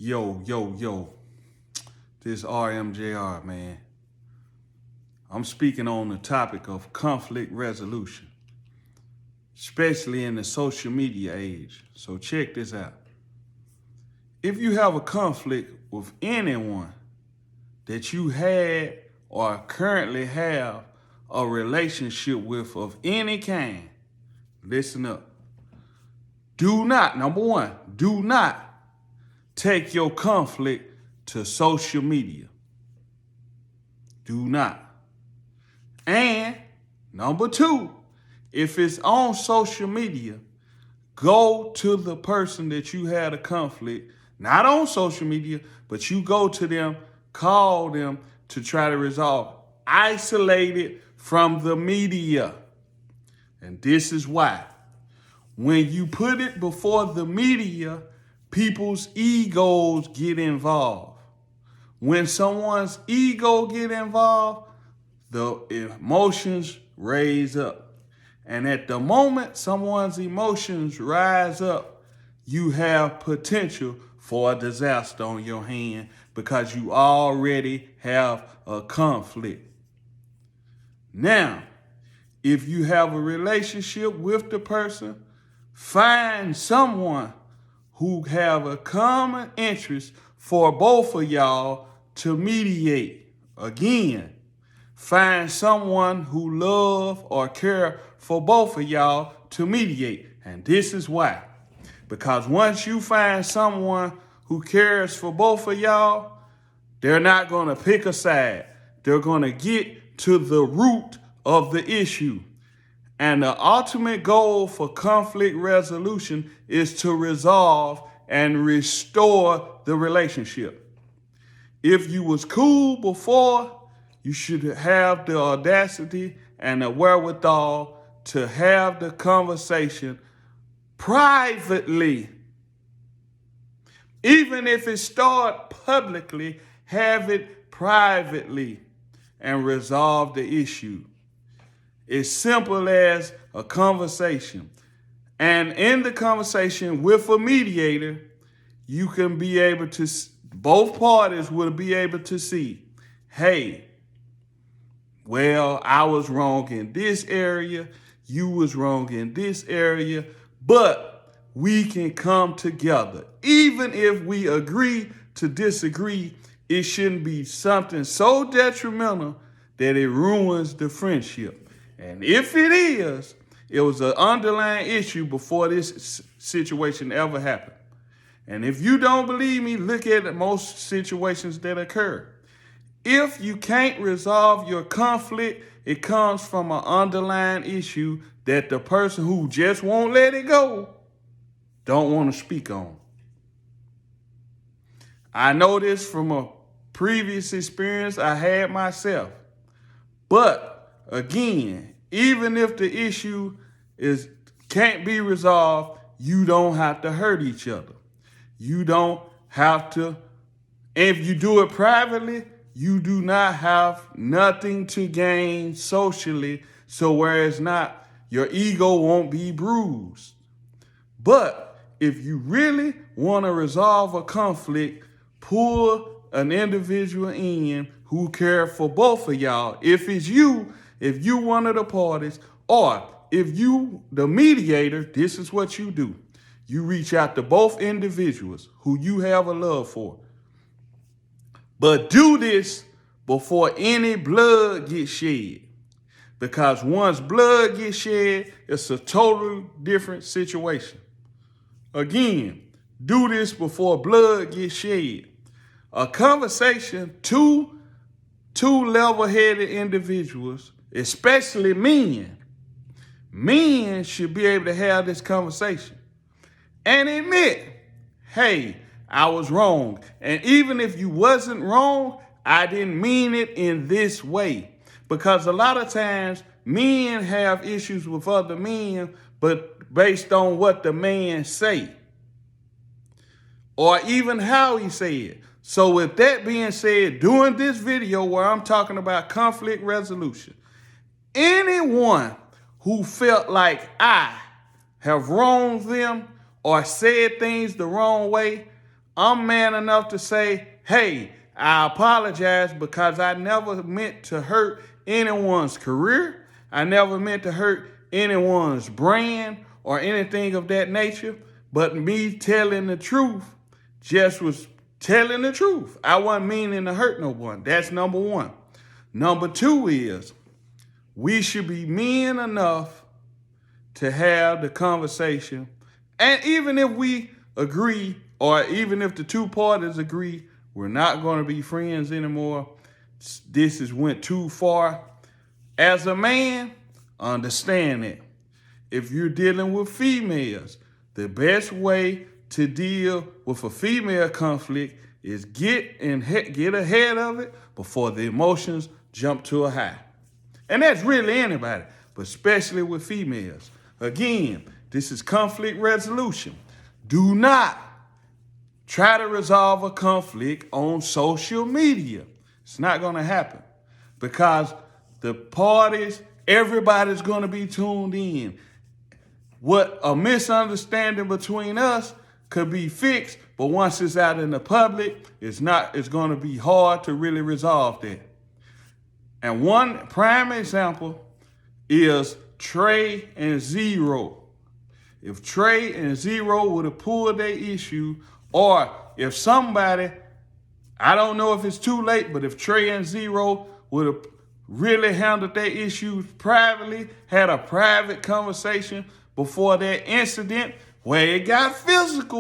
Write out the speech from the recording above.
Yo. This RMJR, man. I'm speaking on the topic of conflict resolution, especially in the social media age. So check this out. If you have a conflict with anyone that you had or currently have a relationship with of any kind, listen up. Number one, do not take your conflict to social media. Do not. And number two, if it's on social media, go to the person that you had a conflict, not on social media, but you go to them, call them to try to resolve. Isolate it from the media. And this is why. When you put it before the media, people's egos get involved. When someone's ego get involved, the emotions raise up. And at the moment someone's emotions rise up, you have potential for a disaster on your hand because you already have a conflict. Now, if you have a relationship with the person, find someone who have a common interest for both of y'all to mediate. Again, find someone who love or care for both of y'all to mediate. And this is why. Because once you find someone who cares for both of y'all, they're not going to pick a side. They're going to get to the root of the issue. And the ultimate goal for conflict resolution is to resolve and restore the relationship. If you was cool before, you should have the audacity and the wherewithal to have the conversation privately. Even if it start publicly, have it privately and resolve the issue. It's simple as a conversation. And in the conversation with a mediator, you can be able to, both parties will be able to see, hey, well, I was wrong in this area, you was wrong in this area, but we can come together. Even if we agree to disagree, it shouldn't be something so detrimental that it ruins the friendship. And if it is, it was an underlying issue before this situation ever happened. And if you don't believe me, look at most situations that occur. If you can't resolve your conflict, it comes from an underlying issue that the person who just won't let it go don't want to speak on. I know this from a previous experience I had myself. But again, even if the issue can't be resolved, you don't have to hurt each other. You don't have to, if you do it privately, you do not have nothing to gain socially, so whereas not, your ego won't be bruised. But if you really want to resolve a conflict, pull an individual in who care for both of y'all. If it's you, if you one of the parties, or if you the mediator, this is what you do. You reach out to both individuals who you have a love for. But do this before any blood gets shed. Because once blood gets shed, it's a totally different situation. Again, do this before blood gets shed. A conversation, two level-headed individuals, especially men should be able to have this conversation and admit, hey, I was wrong. And even if you wasn't wrong, I didn't mean it in this way. Because a lot of times men have issues with other men, but based on what the man say or even how he say it. So with that being said, during this video where I'm talking about conflict resolution, anyone who felt like I have wronged them or said things the wrong way, I'm man enough to say, hey, I apologize because I never meant to hurt anyone's career. I never meant to hurt anyone's brand or anything of that nature. But me telling the truth just was telling the truth. I wasn't meaning to hurt no one. That's number one. Number two is we should be men enough to have the conversation. And even if we agree, or even if the two parties agree, we're not going to be friends anymore. This has went too far. As a man, understand it. If you're dealing with females, the best way to deal with a female conflict is get ahead of it before the emotions jump to a high. And that's really anybody, but especially with females. Again, this is conflict resolution. Do not try to resolve a conflict on social media. It's not going to happen because the parties, everybody's going to be tuned in. What a misunderstanding between us could be fixed, but once it's out in the public, it's going to be hard to really resolve that. And one prime example is Trey and Zero. If Trey and Zero would have pulled their issue, or if somebody, I don't know if it's too late, but if Trey and Zero would have really handled their issues privately, had a private conversation before that incident where it got physical,